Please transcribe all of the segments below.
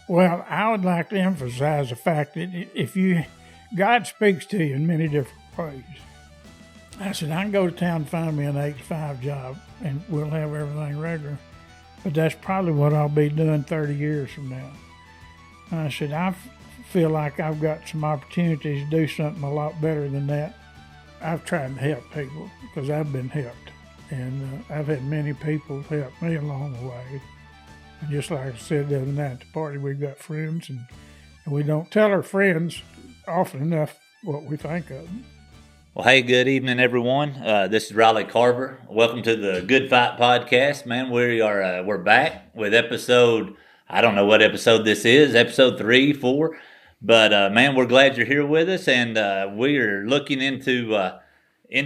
Well, I would like to emphasize the fact that God speaks to you in many different ways. I said, I can go to town and find me an 8 to 5 job and we'll have everything regular. But that's probably what I'll be doing 30 years from now. I said, feel like I've got some opportunities to do something a lot better than that. I've tried to help people because I've been helped. And I've had many people help me along the way. And just like I said the other night at the party, we've got friends, and we don't tell our friends often enough what we think of them. Well, hey, good evening, everyone. This is Riley Carver. Welcome to the Good Fight Podcast. Man, we're back with episode, I don't know what episode this is, episode 3, 4. But, man, we're glad you're here with us, and we are looking into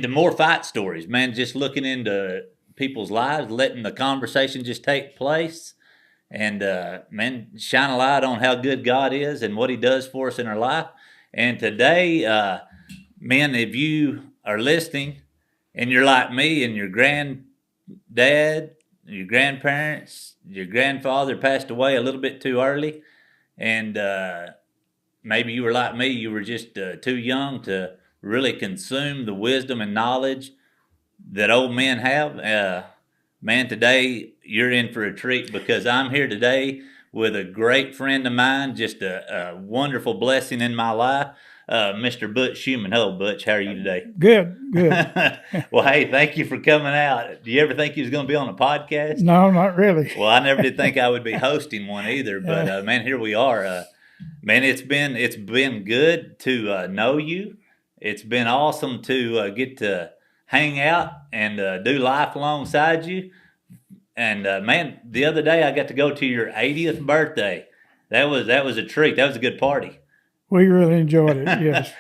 more fight stories, man, just looking into people's lives, letting the conversation just take place, and, man, shine a light on how good God is and what he does for us in our life. And today, man, if you are listening and you're like me and your granddad, your grandparents, your grandfather passed away a little bit too early, and maybe you were like me, you were just too young to really consume the wisdom and knowledge that old men have. Man, today you're in for a treat because I'm here today with a great friend of mine, just a wonderful blessing in my life, Mr. Butch Shouman. Hello, Butch. How are you today? Good. Well, hey, thank you for coming out. Do you ever think you was going to be on a podcast? No, not really. Well, I never did think I would be hosting one either, but man, here we are. Man, it's been good to know you. It's been awesome to get to hang out and do life alongside you. And man, the other day I got to go to your 80th birthday. That was a treat. That was a good party. We really enjoyed it. Yes.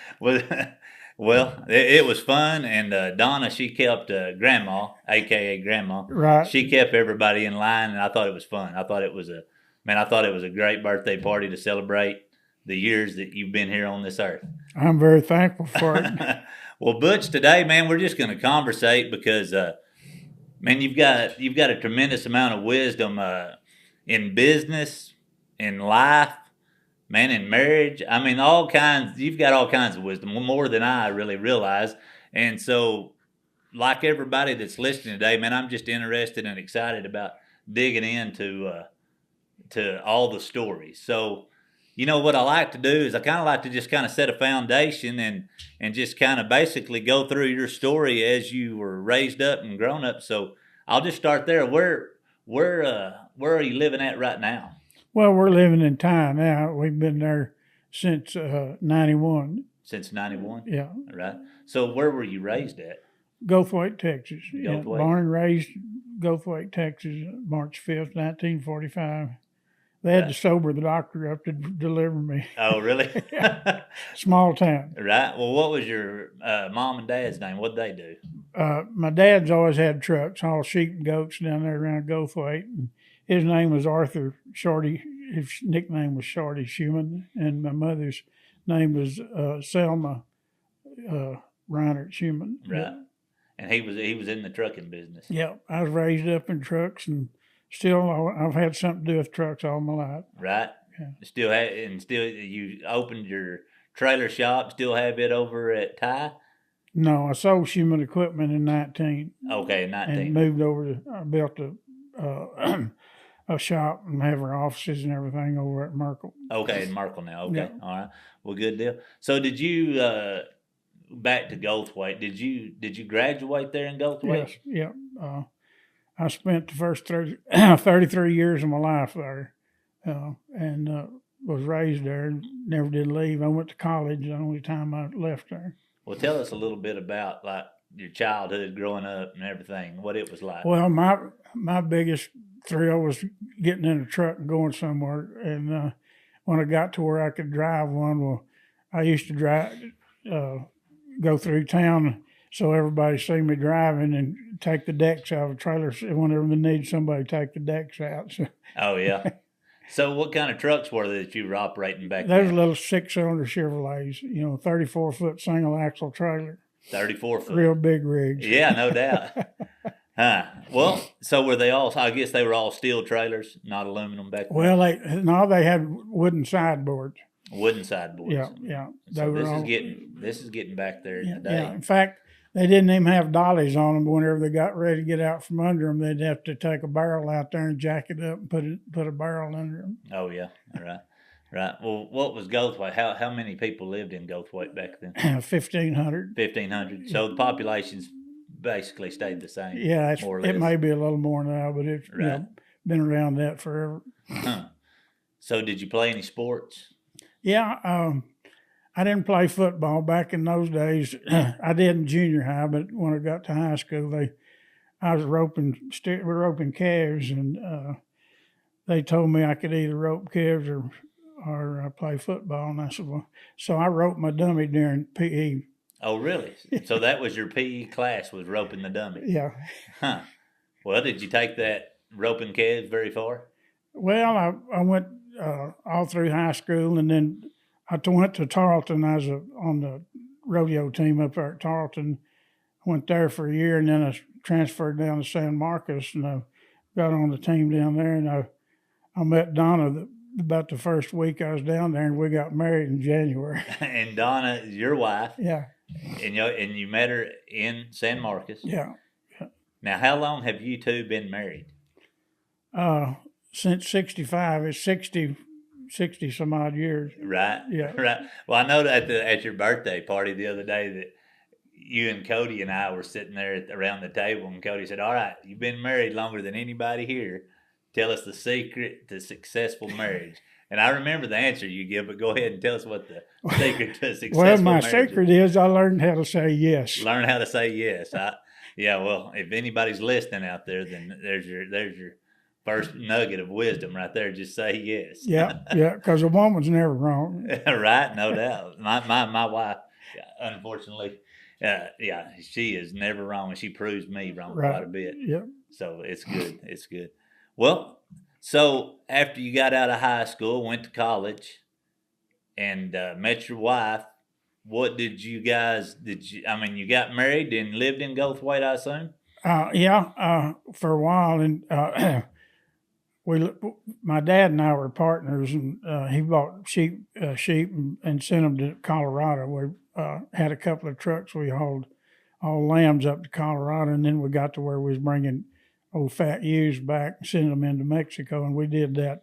Well, it was fun, and Donna, she kept Grandma, aka Grandma. Right. She kept everybody in line, and I thought it was fun. I thought it was a great birthday party to celebrate the years that you've been here on this earth. I'm very thankful for it. Well, Butch, today, man, we're just going to conversate because, man, you've got a tremendous amount of wisdom in business, in life, man, in marriage. I mean, you've got all kinds of wisdom, more than I really realize. And so, like everybody that's listening today, man, I'm just interested and excited about digging into to all the stories. So, you know, what I like to do is I kind of like to just kind of set a foundation and just kind of basically go through your story as you were raised up and grown up. So I'll just start there. Where are you living at right now? Well, we're living in Ty now. We've been there since 91. Since 91? Yeah. Right. So where were you raised at? Goldthwaite, Texas. Yeah, Goldthwaite. Born and raised Goldthwaite, Texas, March 5th, 1945. They had to sober the doctor up to deliver me. Oh, really? Small town. Right. Well, what was your mom and dad's name? What'd they do? My dad's always had trucks, all sheep and goats down there around Goldthwaite. And his name was Arthur Shorty. His nickname was Shorty Shouman. And my mother's name was Selma Reinert Shouman. Right. And he was in the trucking business. Yeah. I was raised up in trucks, and still I've had something to do with trucks all my life. Right. Yeah. Still you opened your trailer shop, still have it over at Ty? No, I sold Shouman equipment in 19. Okay, 19. And moved over I built a shop and have our offices and everything over at Merkel. Okay, in Merkel now. Okay, Yeah. All right. Well, good deal. So did you, back to Goldthwaite, did you graduate there in Goldthwaite? Yes, yeah. I spent the first 33 years of my life there and was raised there and never did leave. I went to college the only time I left there. Well, tell us a little bit about like your childhood growing up and everything, what it was like. Well, my biggest thrill was getting in a truck and going somewhere. And when I got to where I could drive one, well, I used to go through town so everybody see me driving and take the decks out of the trailers whenever they need somebody to take the decks out. So. Oh, yeah. So what kind of trucks were they that you were operating back then? Those little 6-cylinder Chevrolets, 34-foot single axle trailer. 34 foot. Real big rigs. Yeah, no doubt. Well, so were they all? I guess they were all steel trailers, not aluminum back then. Well, they had wooden sideboards. Wooden sideboards. Yeah. So this is getting back there in the day. Yeah. In fact, they didn't even have dollies on them. Whenever they got ready to get out from under them, they'd have to take a barrel out there and jack it up and put a barrel under them. Oh yeah, right. Right. Well, what was Goldthwaite? How many people lived in Goldthwaite back then? 1,500. 1,500. So the population's basically stayed the same. Yeah, more or less. It may be a little more now, but it's been around that forever. So did you play any sports? Yeah, I didn't play football back in those days. I did in junior high, but when I got to high school, I was roping calves, and they told me I could either rope calves or play football. And I said, well, so I roped my dummy during PE. Oh, really? So that was your PE class, was roping the dummy? Yeah. Huh. Well, did you take that roping calves very far? Well, I went all through high school, and then I went to Tarleton. I was on the rodeo team up there at Tarleton. I went there for a year, and then I transferred down to San Marcos, and I got on the team down there, and I met Donna about the first week I was down there, and we got married in January. And Donna is your wife. Yeah. And you met her in San Marcos. Yeah. Now, how long have you two been married? Since 65. It's 60 some odd years. Right. Yeah. Right. Well, I know that at your birthday party the other day that you and Cody and I were sitting there around the table, and Cody said, "All right, you've been married longer than anybody here. Tell us the secret to successful marriage." And I remember the answer you give, but go ahead and tell us what the secret to successful marriage is. Well, my secret is I learned how to say yes. Learn how to say yes. Yeah, well, if anybody's listening out there, then there's your first nugget of wisdom right there. Just say yes. Yeah, because a woman's never wrong. Right, no doubt. My wife, unfortunately, she is never wrong, and she proves me wrong quite a bit. Yeah. So it's good. It's good. Well, so after you got out of high school, went to college, and met your wife, what did you guys, you got married and lived in Goldthwaite, I assume? For a while. And my dad and I were partners, and he bought sheep and sent them to Colorado. We had a couple of trucks. We hauled all lambs up to Colorado, and then we got to where we was bringing old fat ewes back and sending them into Mexico, and we did that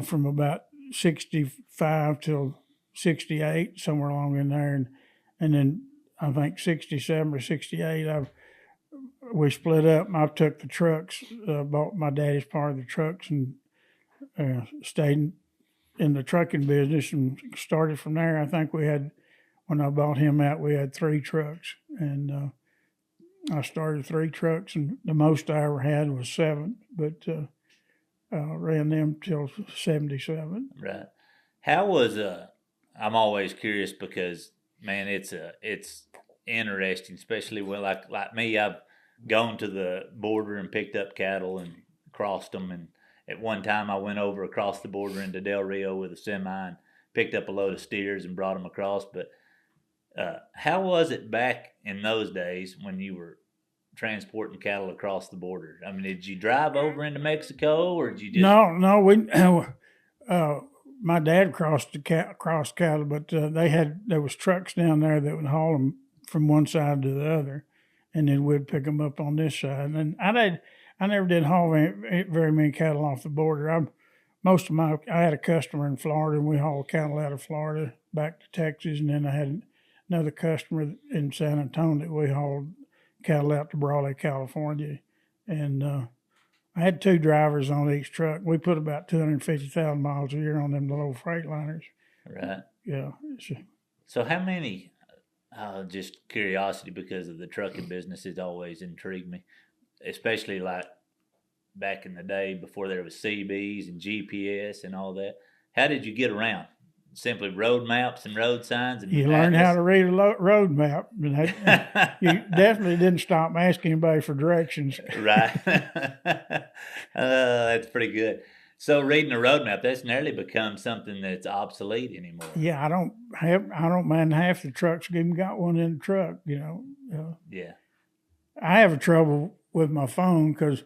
from about 65 till 68, somewhere along in there, and then I think 67 or 68, we split up. I took the trucks, bought my daddy's part of the trucks, and stayed in the trucking business and started from there. I think when I bought him out, we had 3 trucks, and I started 3 trucks, and the most I ever had was 7, but ran them till 77. Right. How was I'm always curious because, man, it's interesting, especially when like me, I've gone to the border and picked up cattle and crossed them, and at one time I went over across the border into Del Rio with a semi and picked up a load of steers and brought them across. But how was it back in those days when you were transporting cattle across the border? I mean, did you drive over into Mexico, or did you just... No, we my dad crossed cattle, but there was trucks down there that would haul them from one side to the other, and then we'd pick them up on this side. And I never did haul very many cattle off the border. I had a customer in Florida, and we hauled cattle out of Florida back to Texas, and then I had another customer in San Antonio that we hauled cattle out to Brawley, California, and I had 2 drivers on each truck. We put about 250,000 miles a year on them little Freightliners. Right. Yeah. So how many? Just curiosity, because of the trucking business has always intrigued me, especially like back in the day before there was CBs and GPS and all that. How did you get around? Simply road maps and road signs? And you learned how to read a road map. You definitely didn't stop asking anybody for directions. Right. That's pretty good. So reading a road map, that's nearly become something that's obsolete anymore. Yeah, I don't mind half the trucks even got one in the truck, you know. Yeah. I have trouble with my phone because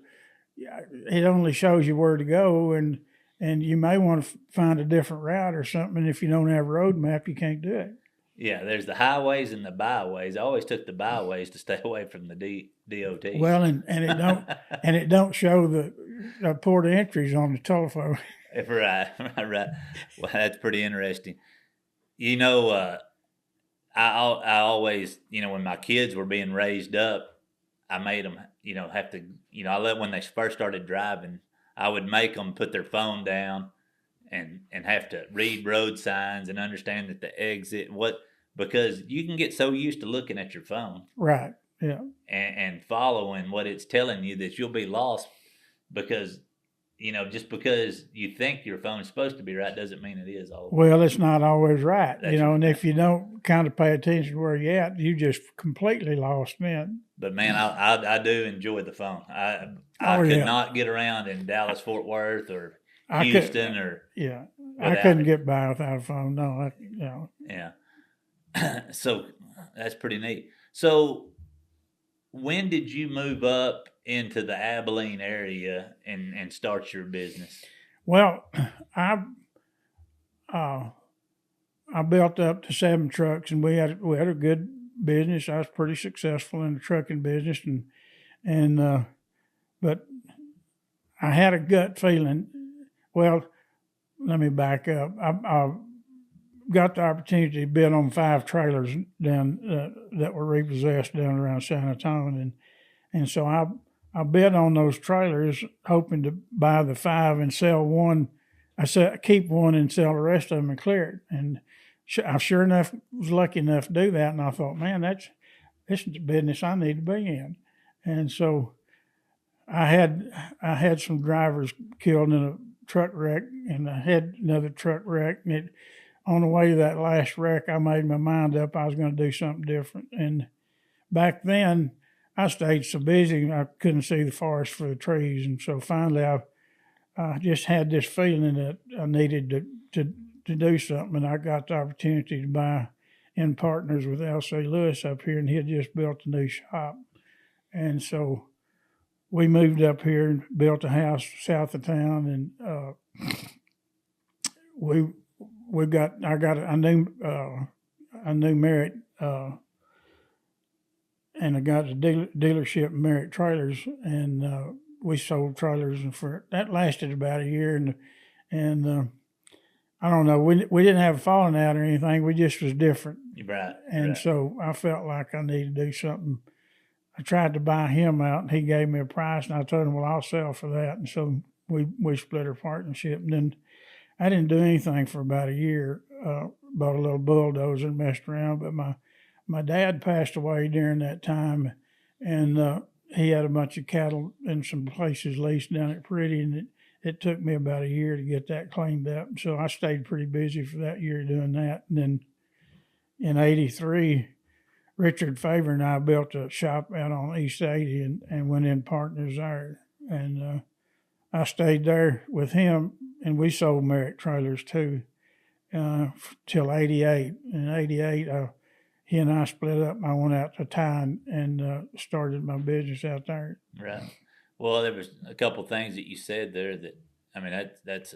it only shows you where to go, and you may want to find a different route or something. And if you don't have a road map, you can't do it. Yeah, there's the highways and the byways. I always took the byways to stay away from the DOTs. Well, and it don't show the port of entries on the telephone. Right. Well, that's pretty interesting. You know, I always, when my kids were being raised up, I made them, have to, when they first started driving, I would make them put their phone down and have to read road signs and understand that the exit, because you can get so used to looking at your phone. Right. Yeah. And following what it's telling you that you'll be lost because, just because you think your phone is supposed to be right doesn't mean it is always. Well, it's not always right, That's and if you don't kind of pay attention to where you're at, you just completely lost then. But man, I do enjoy the phone. I could not get around in Dallas, Fort Worth, or Houston, I couldn't get by without a phone. No, Yeah. So that's pretty neat. So when did you move up into the Abilene area and start your business? Well, I built up to 7 trucks, and we had a good business. I was pretty successful in the trucking business, but I had a gut feeling. Well, let me back up. I got the opportunity to bid on 5 trailers down that were repossessed down around San Antonio, and so I bid on those trailers, hoping to buy the 5 and sell one. I said keep one and sell the rest of them and clear it. And I sure enough was lucky enough to do that. And I thought, man, this is the business I need to be in. And so I had some drivers killed in a truck wreck, and I had another truck wreck. And on the way to that last wreck, I made my mind up I was going to do something different. And back then, I stayed so busy I couldn't see the forest for the trees. And so finally, I just had this feeling that I needed to do something. And I got the opportunity to buy in partners with L.C. Lewis up here, and he had just built a new shop. And so we moved up here and built a house south of town, and I got a new Merritt, and I got a dealership Merritt Trailers, and we sold trailers, and that lasted about a year, and I don't know, we didn't have a falling out or anything. We just was different, Right. And so I felt like I needed to do something. I tried to buy him out, and he gave me a price, and I told him, well, I'll sell for that. And so we split our partnership. And then I didn't do anything for about a year, bought a little bulldozer and messed around. But my dad passed away during that time, and he had a bunch of cattle in some places leased down at Pretty, and it took me about a year to get that cleaned up. So I stayed pretty busy for that year doing that. And then in '83, Richard Favor and I built a shop out on East 80 and went in partners there. And I stayed there with him, and we sold Merritt trailers too till '88. In '88, he and I split up. I went out to Ty and started my business out there. Right. Well, there was a couple things that you said there that, I mean, that's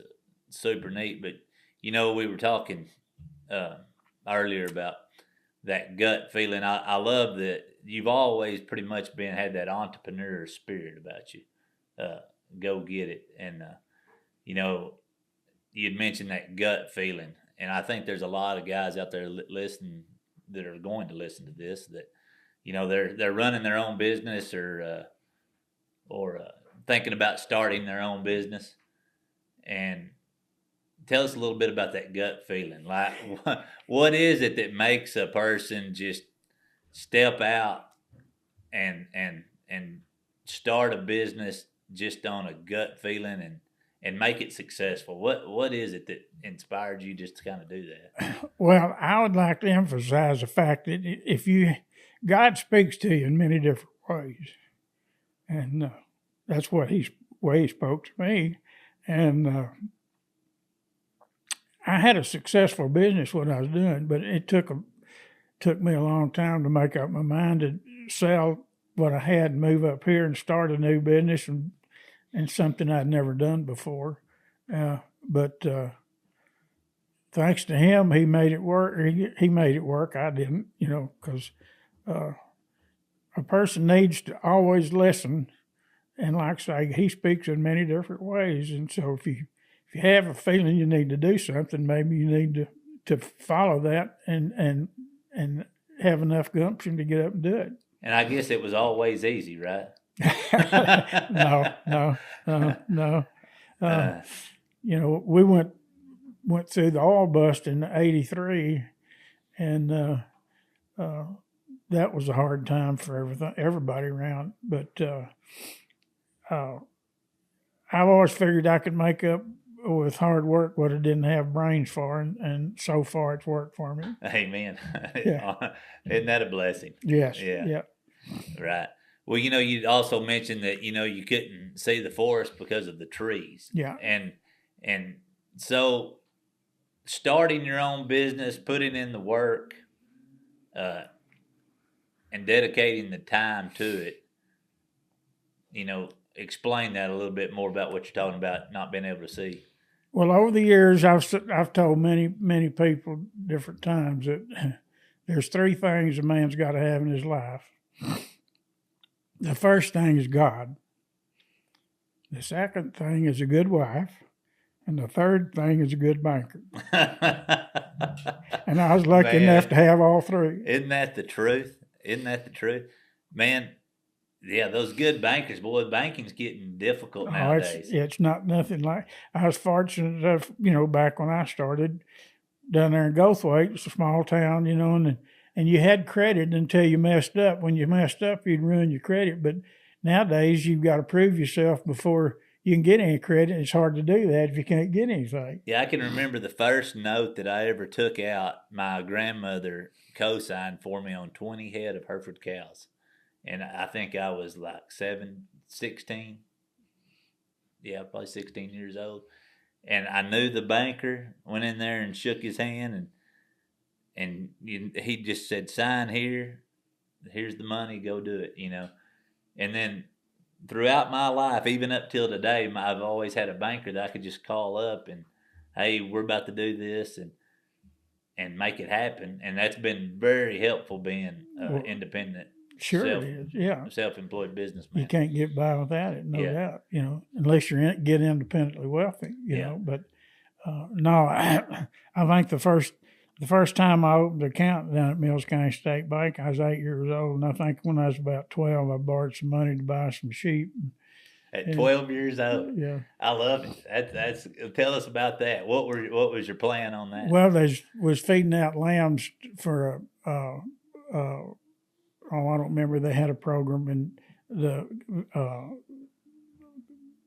super neat. But, we were talking earlier about that gut feeling. I love that you've always pretty much had that entrepreneur spirit about you. Go get it. And, you'd mentioned that gut feeling. And I think there's a lot of guys out there listening that are going to listen to this that, they're running their own business or thinking about starting their own business. And tell us a little bit about that gut feeling. Like, what is it that makes a person just step out and start a business just on a gut feeling and make it successful? What is it that inspired you just to kind of do that? Well, I would like to emphasize the fact that God speaks to you in many different ways, and that's what he spoke to me, and I had a successful business what I was doing, but it took me a long time to make up my mind to sell what I had and move up here and start a new business and something I'd never done before. But thanks to him, he made it work. He made it work. I didn't, because a person needs to always listen. And like I say, he speaks in many different ways. And so if you have a feeling you need to do something, maybe you need to follow that and have enough gumption to get up and do it. And I guess it was always easy, right? No. We went through the oil bust in '83, and that was a hard time for everybody around. But I've always figured I could make up with hard work what I didn't have brains for, and so far it's worked for me. Amen. Yeah. Isn't that a blessing? Yes. Yeah. Right. Well, you also mentioned that, you couldn't see the forest because of the trees. Yeah. And so starting your own business, putting in the work, and dedicating the time to it, explain that a little bit more about what you're talking about, not being able to see. Well, over the years, I've told many people different times that there's three things a man's got to have in his life. The first thing is God. The second thing is a good wife. And the third thing is a good banker. And I was lucky enough to have all three. Isn't that the truth? Man, yeah, those good bankers, boy, banking's getting difficult nowadays. It's not nothing like, I was fortunate enough, back when I started down there in Goldthwaite, it's a small town, and you had credit until you messed up. When you messed up, you'd ruin your credit. But nowadays, you've got to prove yourself before you can get any credit. It's hard to do that if you can't get anything. Yeah, I can remember the first note that I ever took out, my grandmother co-signed for me on 20 head of Hereford cows. And I think I was like 16. Yeah, probably 16 years old. And I knew the banker, went in there and shook his hand, and he just said, sign here. Here's the money. Go do it, And then throughout my life, even up till today, I've always had a banker that I could just call up and, hey, we're about to do this and make it happen. And that's been very helpful being independent. Sure it is, yeah. Self-employed businessman. You can't get by without it, no doubt, unless you get independently wealthy, know. But no, I think the first time I opened an account down at Mills County State Bank, I was 8 years old, and I think when I was about 12, I borrowed some money to buy some sheep. At 12 years old? Yeah. I love it. That's tell us about that. What was your plan on that? Well, they was feeding out lambs for I don't remember. They had a program in the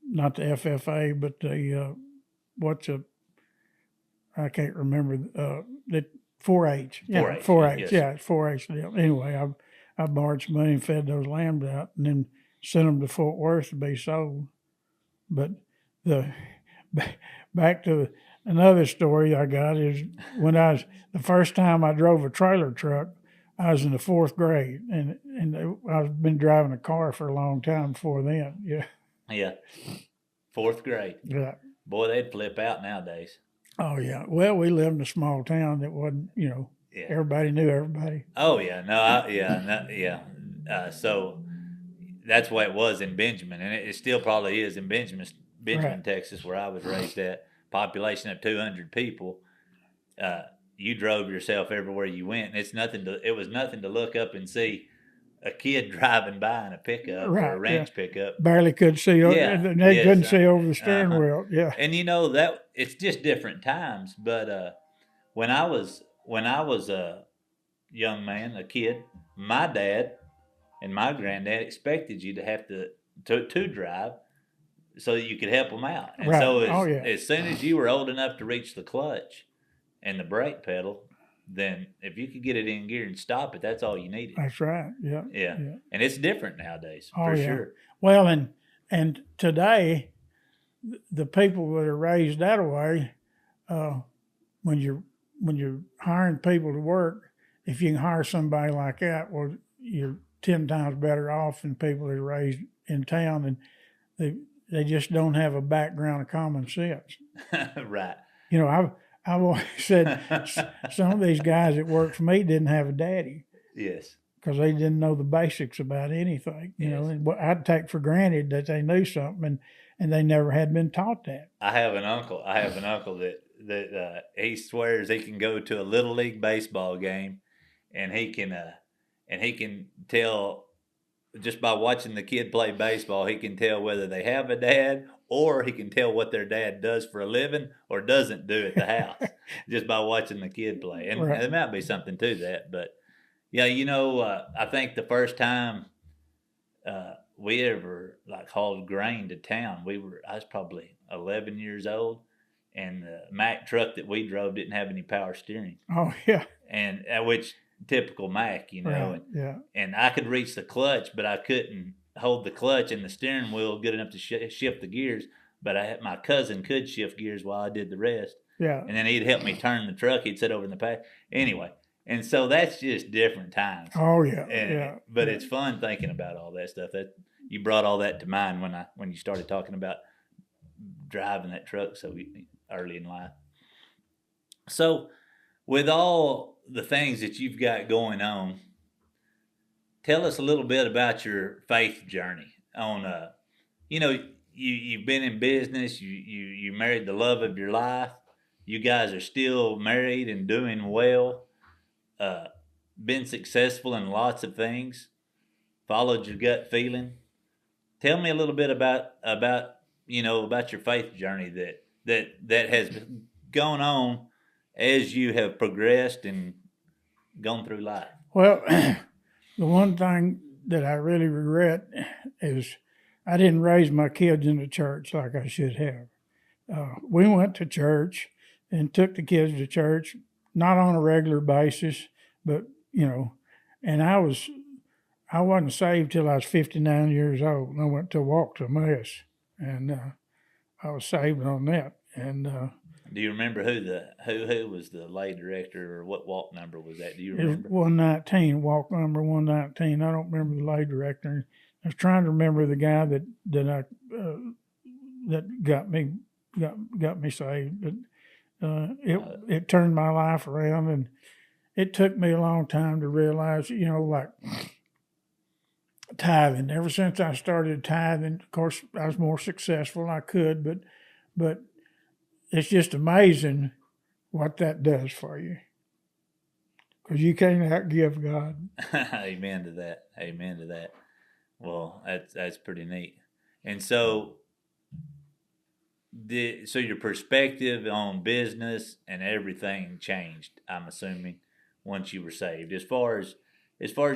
not the FFA, but the I can't remember the 4-H. Yeah, 4-H. Yes. Yeah, 4-H deal. Anyway, I borrowed some money and fed those lambs out, and then sent them to Fort Worth to be sold. But back to another story I got is when the first time I drove a trailer truck, I was in the 4th grade, and I've been driving a car for a long time before then. Yeah. Yeah. 4th grade. Yeah. Boy, they'd flip out nowadays. Oh yeah. Well, we lived in a small town that wasn't, everybody knew everybody. Oh yeah. So that's why it was in Benjamin, and it still probably is in Benjamin, right. Texas, where I was raised at. Population of 200 people. You drove yourself everywhere you went, and it was nothing to look up and see a kid driving by in a pickup or a ranch pickup. Barely could see. They couldn't see over the steering wheel. Yeah. And that it's just different times. But when I was a young man, a kid, my dad and my granddad expected you to have to drive so that you could help them out. And so as soon as you were old enough to reach the clutch and the brake pedal, then if you could get it in gear and stop it, that's all you needed. That's right. Yeah. And it's different nowadays, for sure. Well, and today, the people that are raised that way, when you're hiring people to work, if you can hire somebody like that, well, you're 10 times better off than people that are raised in town, and they just don't have a background of common sense. Right. You know, I've always said some of these guys that worked for me didn't have a daddy Yes. because they didn't know the basics about anything. You know, Yes. and I'd take for granted that they knew something, and they never had been taught that. I have an uncle that he swears he can go to a little league baseball game, and he can tell just by watching the kid play baseball. He can tell whether they have a dad, or he can tell what their dad does for a living or doesn't do at the house just by watching the kid play. And Right. there might be something to that, but yeah, I think the first time we ever like hauled grain to town, I was probably 11 years old, and the Mack truck that we drove didn't have any power steering, Oh yeah. and which typical Mack, Right. Yeah. and I could reach the clutch, but I couldn't hold the clutch and the steering wheel good enough to shift the gears. But my cousin could shift gears while I did the rest, Yeah. and then he'd help me turn the truck. He'd sit over in the back anyway. And so that's just different times. Oh yeah. And, but it's fun thinking about all that stuff. That you brought all that to mind when you started talking about driving that truck so early in life. So, with all the things that you've got going on, tell us a little bit about your faith journey. You've been in business. You married the love of your life. You guys are still married and doing well. Been successful in lots of things, followed your gut feeling. Tell me a little bit about your faith journey that has gone on as you have progressed and gone through life. Well, the one thing that I really regret is I didn't raise my kids in the church like I should have. We went to church and took the kids to church, not on a regular basis, but and I wasn't saved till I was 59 years old. And I went to walk to Mass, and I was saved on that. And do you remember who was the lay director, or what walk number was that? Do you it was remember? 119, walk number 119. I don't remember the lay director. I was trying to remember the guy that got me saved, but it turned my life around, and it took me a long time to realize, like tithing. Ever since I started tithing, of course, I was more successful than I could, but it's just amazing what that does for you, because you can't outgive God. Amen to that. Amen to that. Well, that's pretty neat. And so, so your perspective on business and everything changed, I'm assuming, once you were saved, as far as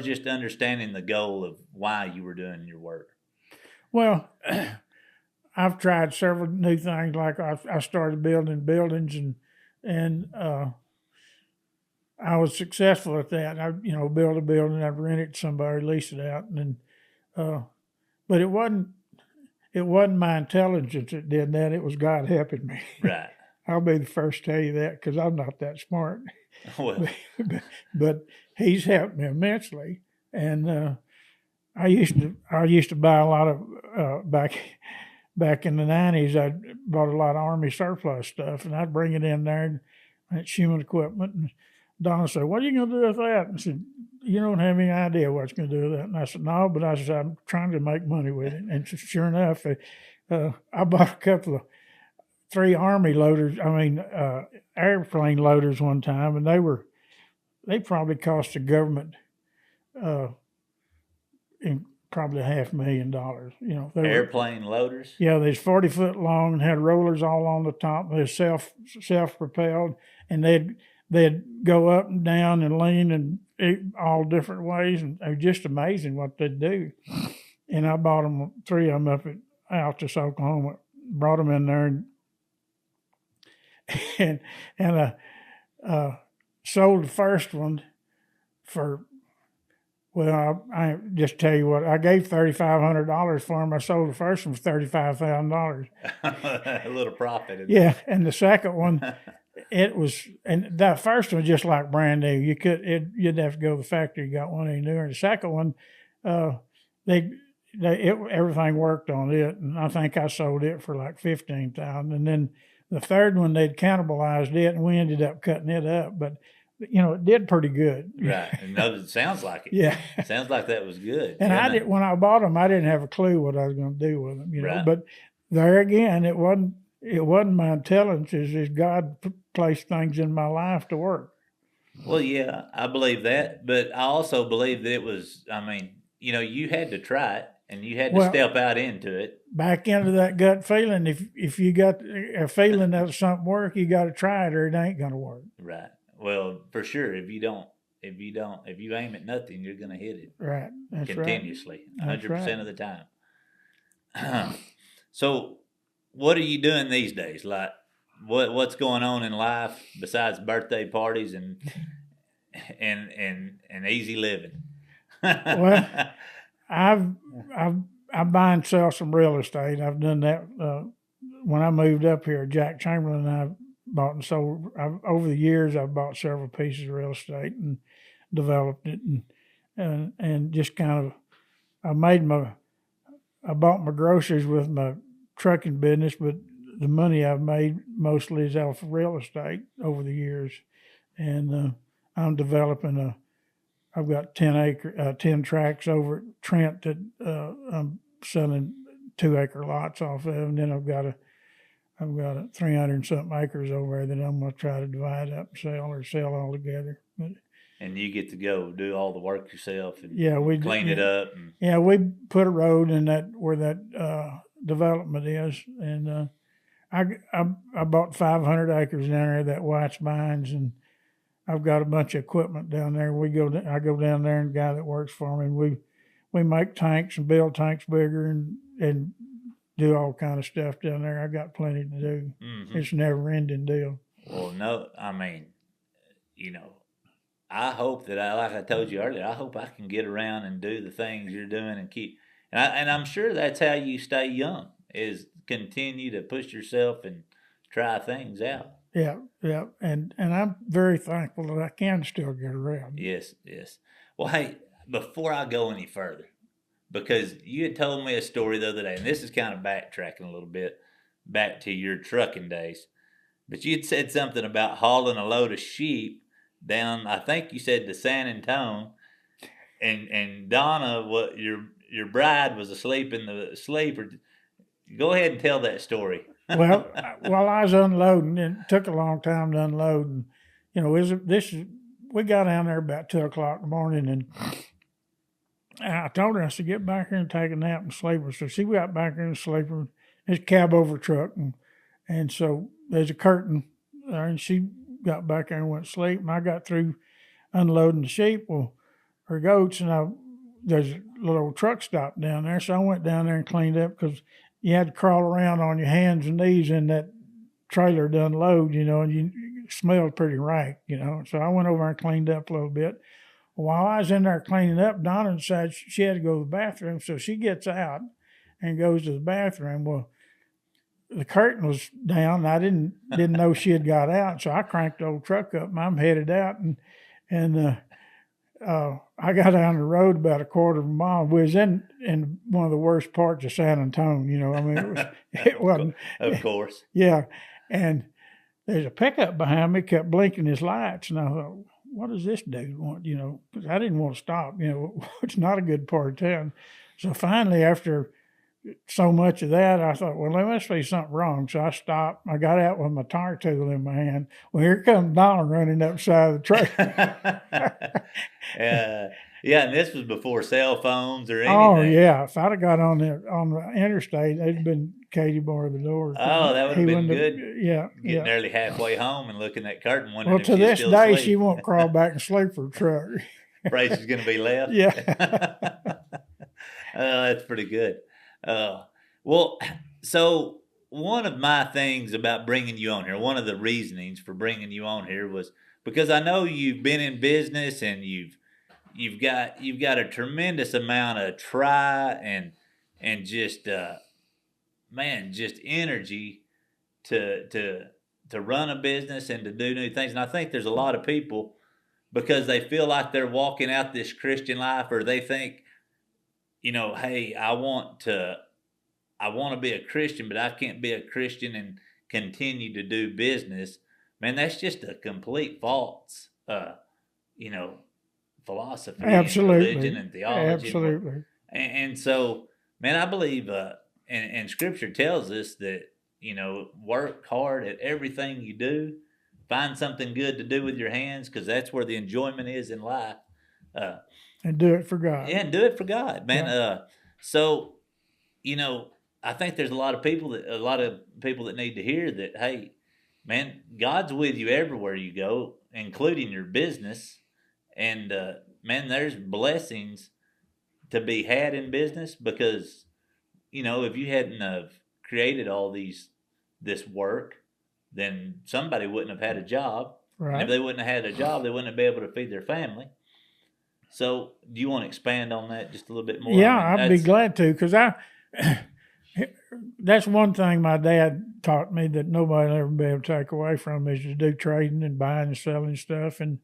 just understanding the goal of why you were doing your work. Well, I've tried several new things. Like I started building buildings, and I was successful at that. I built a building, I'd rent it to somebody, lease it out, and then, but it wasn't my intelligence that did that. It was God helping me. Right. I'll be the first to tell you that, because I'm not that smart. Well, but He's helped me immensely, and I used to buy a lot of back in the 90s. I bought a lot of Army surplus stuff, and I'd bring it in there at Shouman Equipment. And Donna said, "What are you going to do with that?" And I said, "You don't have any idea what you're going to do with that." And I said, "No, but I'm trying to make money with it." And sure enough, I bought a 3 Army loaders. Airplane loaders one time, and they probably cost the government probably $500,000. airplane loaders. Yeah, they's 40 foot long and had rollers all on the top. They're self propelled, and they'd go up and down and lean and all different ways, and it was just amazing what they'd do. And I bought them 3 of them up at Altus, Oklahoma. Brought them in there and sold the first one for. Well, I just tell you what, I gave $3,500 for them. I sold the first one for $35,000. A little profit. Yeah, and the second one, and that first one was just like brand new. You'd have to go to the factory, got one any newer. And the second one, uh, they everything worked on it, and I think I sold it for like 15,000. And then the third one they'd cannibalized it, and we ended up cutting it up. But it did pretty good. Right. And no, it sounds like it. Yeah. Sounds like that was good. And when I bought them, I didn't have a clue what I was going to do with them. Right. But there again, it wasn't my intelligence. It's God placed things in my life to work. Well, yeah, I believe that, but I also believe that it was. You had to try it, and you had to step out into it. Back into that gut feeling. If you got a feeling that something work, you got to try it, or it ain't going to work. Right. Well, for sure. If you aim at nothing, you're going to hit it. Right. That's continuously, right. 100% of the time. So, what are you doing these days? Like, what's going on in life besides birthday parties and easy living? Well, I buy and sell some real estate. I've done that when I moved up here. Jack Chamberlain and I bought and sold. Over the years, I've bought several pieces of real estate and developed it, and just kind of I bought my groceries with my trucking business, but the money I've made mostly is off of real estate over the years, and I'm developing I've got 10 tracts over at Trent that I'm selling 2-acre lots off of, and then I've got a 300 and something acres over there that I'm going to try to divide up and sell all together. But, and you get to go do all the work yourself and clean it up. Yeah, we put a road in where that development is, and I bought 500 acres down there that White's Mines, and I've got a bunch of equipment down there. I go down there, and the guy that works for me, and we make tanks and build tanks bigger and do all kind of stuff down there. I got plenty to do. Mm-hmm. It's a never ending deal. Well, no, I hope that like I told you earlier, I hope I can get around and do the things you're doing and keep. And I'm sure that's how you stay young, is continue to push yourself and try things out. Yeah, and I'm very thankful that I can still get around. Yes. Well, hey, before I go any further, because you had told me a story the other day, and this is kind of backtracking a little bit back to your trucking days, but you had said something about hauling a load of sheep down, I think you said to San Antonio, and Donna, your bride, was asleep in the sleeper. Go ahead and tell that story. Well, while I was unloading, it took a long time to unload, and we got down there about 2:00 in the morning, and I told her, I said, get back here and take a nap in the sleeper. So she got back here in the sleeper. There's a cab over truck, and so there's a curtain there, and she got back there and went to sleep, and I got through unloading the sheep, or goats, and there's a little truck stop down there, so I went down there and cleaned up, because you had to crawl around on your hands and knees in that trailer to unload, and you smelled pretty rank, so I went over and cleaned up a little bit. While I was in there cleaning up, Donna decided she had to go to the bathroom, so she gets out and goes to the bathroom. Well, the curtain was down, and I didn't know she had got out, so I cranked the old truck up, and I'm headed out, and I got down the road about a quarter of a mile. We was in one of the worst parts of San Antonio, it wasn't. Of course. Yeah, and there's a pickup behind me, kept blinking his lights, and I thought, what does this dude want, because I didn't want to stop, it's not a good part of town. So finally, after so much of that, I thought, well, there must be something wrong. So I stopped. I got out with my tire tool in my hand. Well, here comes Donald running up the side of the truck. Yeah, and this was before cell phones or anything. Oh, yeah. If I'd have got on the interstate, they'd been Katie bar the door. Oh, that would have been good. Yeah. Getting nearly halfway home and looking at that curtain, wondering well, if to this still day, asleep. She won't crawl back and sleep for a truck. Afraid she's going to be left? Yeah. That's pretty good. Well, so one of my things about bringing you on here, one of the reasonings for bringing you on here was because I know you've been in business and you've got a tremendous amount of try and just just energy to run a business and to do new things. And I think there's a lot of people, because they feel like they're walking out this Christian life, or they think hey, I want to be a Christian, but I can't be a Christian and continue to do business. Man, that's just a complete false, you know, philosophy and religion Absolutely. and theology Absolutely. and so, man, I believe, and Scripture tells us that work hard at everything you do, find something good to do with your hands, because that's where the enjoyment is in life. Uh, And do it for God. yeah, and do it for God, man. Yeah. So you know, I think there's a lot of people that need to hear that. Hey, man, God's with you everywhere you go, including your business, and man, there's blessings to be had in business because if you hadn't have created this work, then somebody wouldn't have had a job, and if Right. they wouldn't have had a job, they wouldn't have been able to feed their family. So, do you want to expand on that just a little bit more? Yeah, I mean, I'd be glad to, because that's one thing my dad taught me that nobody will ever be able to take away from me, is to do trading and buying and selling stuff, and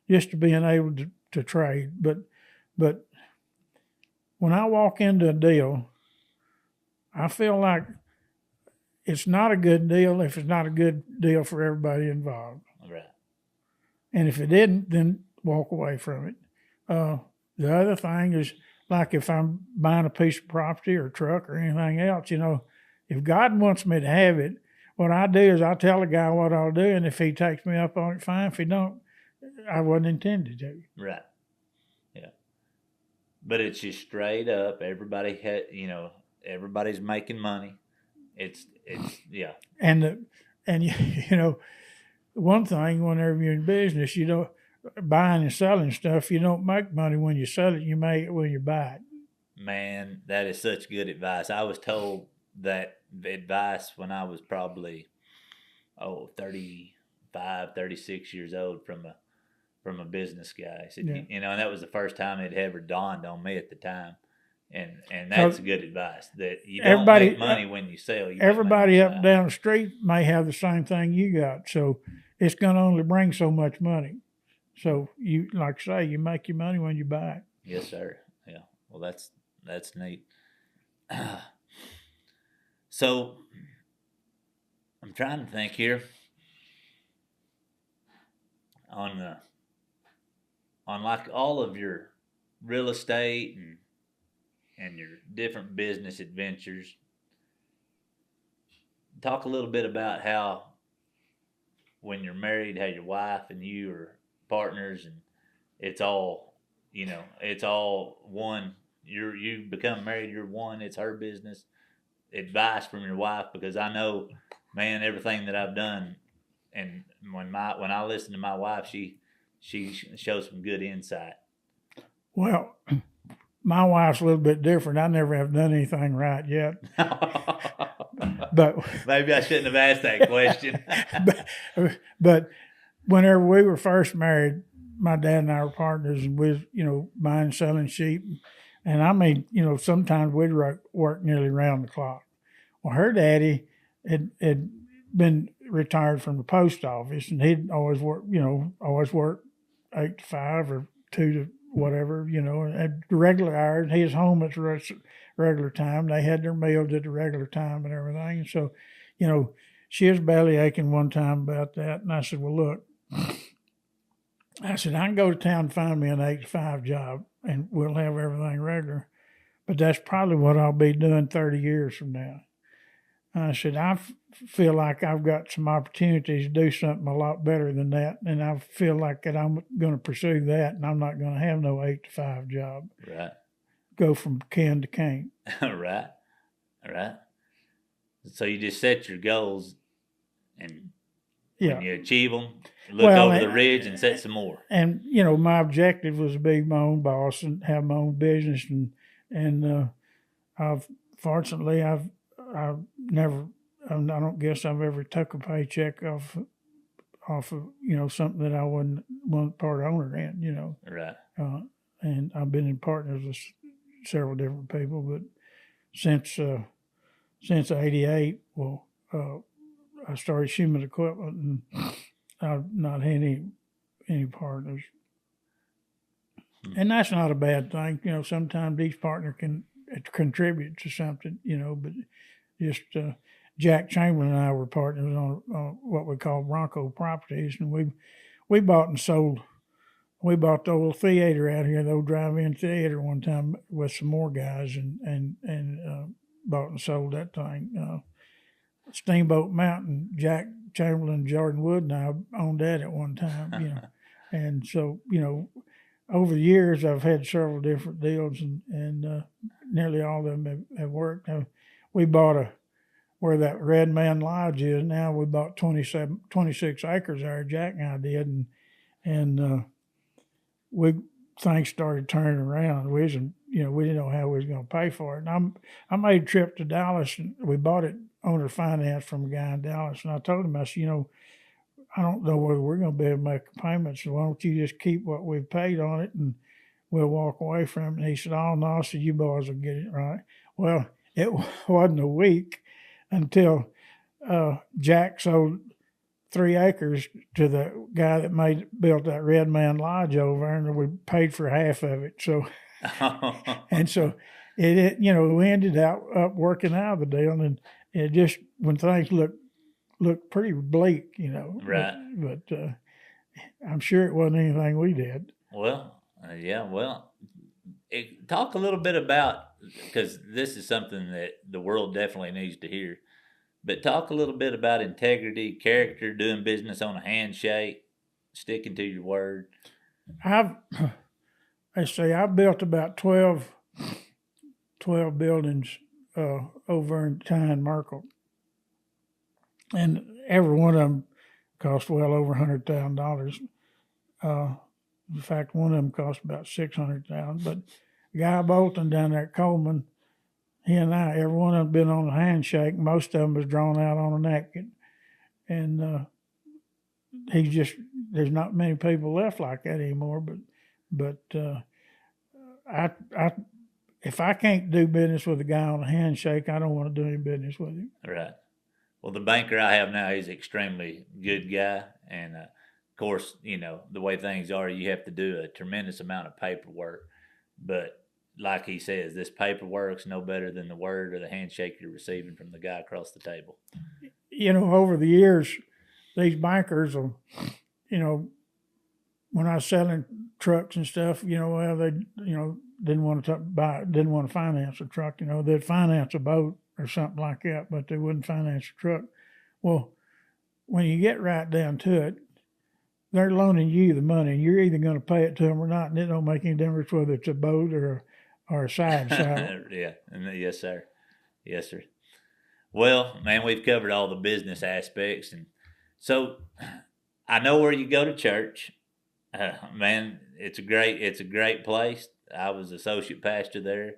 just to being able to trade. But when I walk into a deal, I feel like it's not a good deal if it's not a good deal for everybody involved. right, And if it isn't, then walk away from it. The other thing is, like if I'm buying a piece of property or truck or anything else, if God wants me to have it, what I do is I tell the guy what I'll do, and if he takes me up on it, fine. If he don't, I wasn't intended to. right, yeah. But it's just straight up. Everybody's making money. It's yeah, And one thing, whenever you're in business, buying and selling stuff, you don't make money when you sell it. You make it when you buy it. man. That is such good advice. I was told that advice when I was probably 35, 36 years old from a business guy. He said, Yeah. and that was the first time it ever dawned on me at the time. And that's good advice, that you don't make money when you sell. Everybody up and down the street may have the same thing you got, so it's going to only bring so much money. So you, like I say, you make your money when you buy it. Yes, sir. Yeah. Well, that's neat. So I'm trying to think here on like all of your real estate and your different business adventures. Talk a little bit about how, when you're married, how your wife and you are partners, and it's all one. You become married, you're one. It's her business. Advice from your wife, because I know, man, everything that I've done, and when I listen to my wife, she shows some good insight. Well, my wife's a little bit different. I never have done anything right yet. But maybe I shouldn't have asked that question. but whenever we were first married, my dad and I were partners, and we was, buying and selling sheep. And I mean, sometimes we'd work nearly around the clock. Well, her daddy had been retired from the post office, and he'd always work 8 to 5 or 2 to whatever, at regular hours. He was home at the regular time. They had their meals at the regular time and everything. And so, she was belly aching one time about that. And I said, well, look, I can go to town and find me an 8 to 5 job, and we'll have everything regular. But that's probably what I'll be doing 30 years from now. I said, I feel like I've got some opportunities to do something a lot better than that, and I feel like that I'm going to pursue that, and I'm not going to have no 8 to 5 job. Right. Go from can to can. Right. So you just set your goals, and when you achieve them, look over the ridge and set some more. And my objective was to be my own boss and have my own business, and I've never, I don't guess I've ever took a paycheck off of something that I wasn't part owner in. Right. And I've been in partners with several different people, but since '88, I started Shouman Equipment, and I've not had any partners. And that's not a bad thing. Sometimes each partner can contribute to something, but just Jack Chamberlain and I were partners on what we call Bronco Properties, and we bought and sold. We bought the old theater out here, the old drive-in theater, one time with some more guys, and bought and sold that thing. Steamboat Mountain, Jack Chamberlain, Jordan Wood, and I owned that at one time, and so over the years I've had several different deals, and nearly all of them have worked. We bought where that Red Man Lodge is now. We bought 26 acres there. Jack and I did, and things started turning around. We didn't know how we was going to pay for it. And I made a trip to Dallas, and we bought it owner finance from a guy in Dallas. And I told him, I said, I don't know whether we're going to be able to make a payment, so why don't you just keep what we've paid on it and we'll walk away from it. And he said, oh, no. I said, you boys will get it right. Well, it wasn't a week until Jack sold 3 acres to the guy that built that Red Man Lodge over there, and we paid for half of it. So, and so it we ended up working out the deal, and it just, when things looked pretty bleak, Right. But I'm sure it wasn't anything we did. Well, yeah. Well, talk a little bit about, because this is something that the world definitely needs to hear. But talk a little bit about integrity, character, doing business on a handshake, sticking to your word. I've built about 12 buildings over in Tyne, Merkel. And every one of them cost well over $100,000. In fact, one of them cost about $600,000. But Guy Bolton down there at Coleman, he and I, every one of them been on a handshake. Most of them was drawn out on a napkin. And there's not many people left like that anymore. But if I can't do business with a guy on a handshake, I don't want to do any business with him. Right. Well, the banker I have now, he's an extremely good guy. And, of course, the way things are, you have to do a tremendous amount of paperwork. But like he says, this paperwork's no better than the word or the handshake you're receiving from the guy across the table. Over the years, these bankers will, when I was selling trucks and stuff, they, didn't want to finance a truck. They'd finance a boat or something like that, but they wouldn't finance a truck. Well, when you get right down to it, they're loaning you the money, and you're either going to pay it to them or not, and it don't make any difference whether it's a boat or a side saddle. Yeah. Yes, sir. Yes, sir. Well, man, we've covered all the business aspects, and so I know where you go to church. Man, it's a great place. I was associate pastor there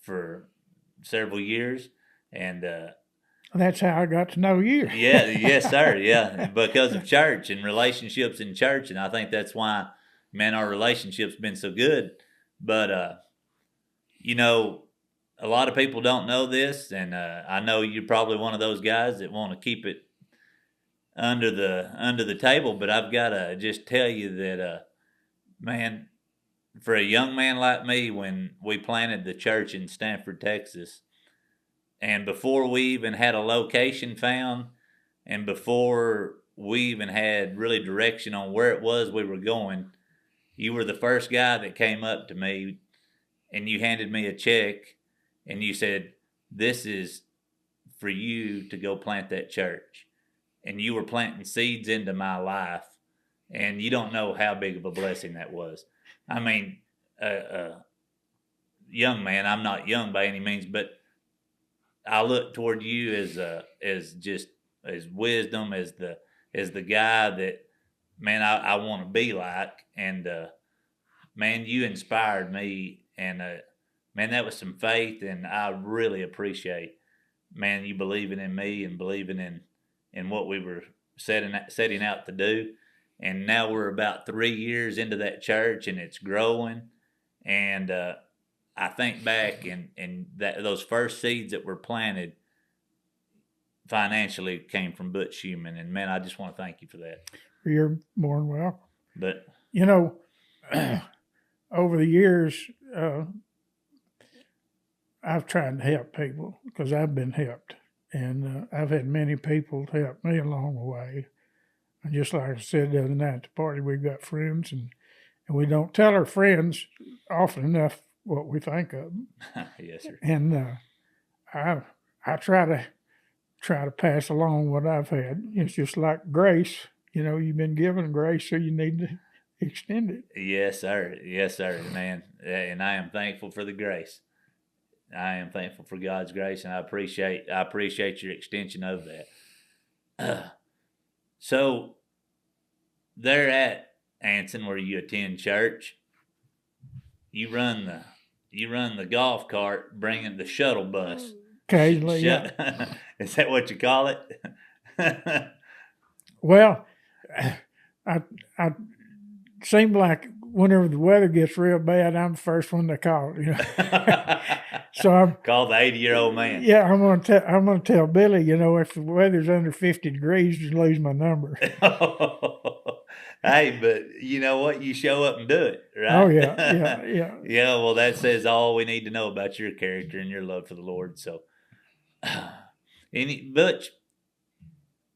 for several years, and that's how I got to know you. Yeah, yes, sir. Yeah, because of church and relationships in church, and I think that's why, man, our relationship's been so good. But a lot of people don't know this, and I know you're probably one of those guys that want to keep it under the table. But I've got to just tell you that, man, for a young man like me, when we planted the church in Stanford, Texas, and before we even had a location found, and before we even had really direction on where it was we were going, you were the first guy that came up to me, and you handed me a check, and you said, this is for you to go plant that church. And you were planting seeds into my life, and you don't know how big of a blessing that was. I mean, young man, I'm not young by any means, but I look toward you as wisdom, as the guy that, man, I want to be like. And man, you inspired me, and man, that was some faith, and I really appreciate, man, you believing in me and believing in what we were setting out to do. And now we're about 3 years into that church, and it's growing. And I think back, and those first seeds that were planted financially came from Butch Shouman. And man, I just want to thank you for that. You're more than welcome. But over the years, I've tried to help people because I've been helped. And I've had many people help me along the way. And just like I said the other night at the party, we've got friends, and we don't tell our friends often enough what we think of them. Yes, sir. And I try to pass along what I've had. It's just like grace. You've been given grace, so you need to extend it. Yes, sir. Yes, sir, man. And I am thankful for the grace. I am thankful for God's grace, and I appreciate your extension of that. So, there at Anson, where you attend church, you run the golf cart, bringing the shuttle bus. Occasionally, yeah. Is that what you call it? Well, I seem like whenever the weather gets real bad, I'm the first one to call it. So I'm call the 80-year-old man. Yeah, I'm gonna tell Billy. If the weather's under 50 degrees, just lose my number. Hey, but you know what? You show up and do it, right? Oh yeah. Yeah. Well, that says all we need to know about your character and your love for the Lord. So, Butch,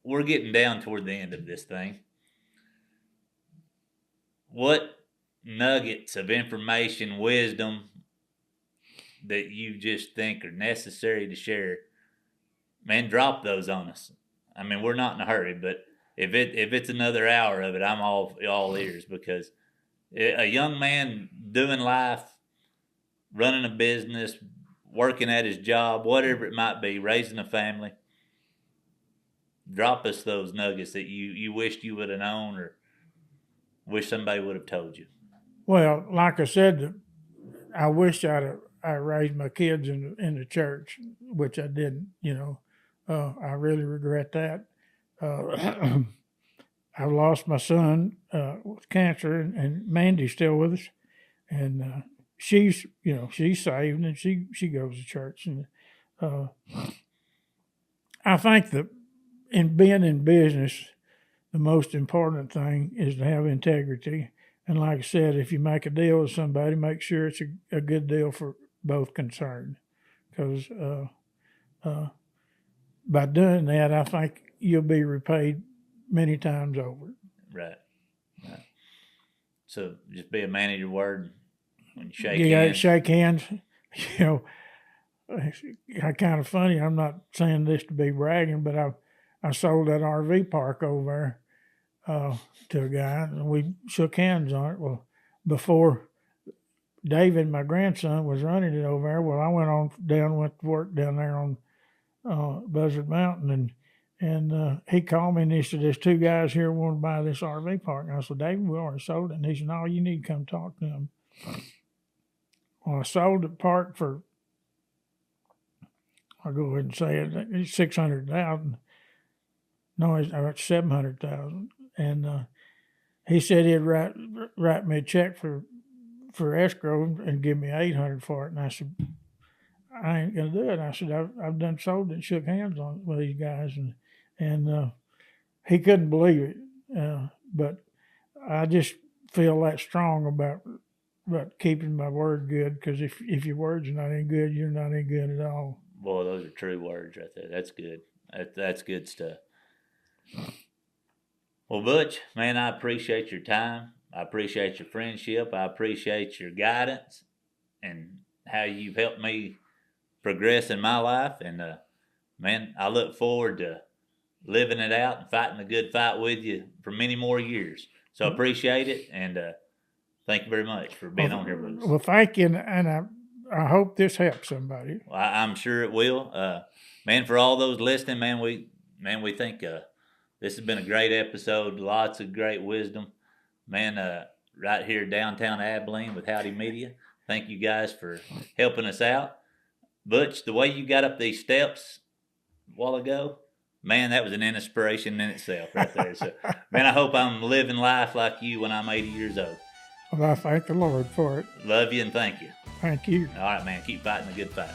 we're getting down toward the end of this thing. What nuggets of information, wisdom that you just think are necessary to share, man, drop those on us. I mean, we're not in a hurry, but if it's another hour of it, I'm all ears, because a young man doing life, running a business, working at his job, whatever it might be, raising a family, drop us those nuggets that you wished you would have known or wish somebody would have told you. Well, like I said, I wish I raised my kids in the church, which I didn't. I really regret that. I've lost my son with cancer, and Mandy's still with us, and she's saved and she goes to church, and I think that in being in business, the most important thing is to have integrity. And like I said, if you make a deal with somebody, make sure it's a good deal for both concerned. Because by doing that, I think you'll be repaid many times over. Right. So just be a man of your word when you shake hands. Shake hands. Kind of funny. I'm not saying this to be bragging, but I sold that RV park over there to a guy, and we shook hands on it. Well, before David, my grandson, was running it over there, well, I went to work down there on Buzzard Mountain, and he called me and he said, "There's two guys here who want to buy this RV park." And I said, "David, we already sold it." And he said, "No, you need to come talk to them." Well, I sold the park for, I'll go ahead and say it, it's $600,000. No, it's $700,000. And he said he'd write me a check for escrow and give me $800 for it. And I said, "I ain't gonna do it." I said, I've done sold it and shook hands on it with these guys, and he couldn't believe it. But I just feel that strong about keeping my word good, because if your word's not any good, you're not any good at all. Boy, those are true words right there. That's good. That's good stuff. Well, Butch, man, I appreciate your time. I appreciate your friendship. I appreciate your guidance and how you've helped me progress in my life. And, man, I look forward to living it out and fighting the good fight with you for many more years. So I appreciate it, and thank you very much for being on here with us. Well, thank you, and I hope this helps somebody. Well, I'm sure it will. Man, for all those listening, man, we think this has been a great episode. Lots of great wisdom. Man, right here downtown Abilene with Howdy Media. Thank you guys for helping us out. Butch, the way you got up these steps a while ago, man, that was an inspiration in itself right there. So, man, I hope I'm living life like you when I'm 80 years old. Well, I thank the Lord for it. Love you and thank you. Thank you. All right, man, keep fighting the good fight.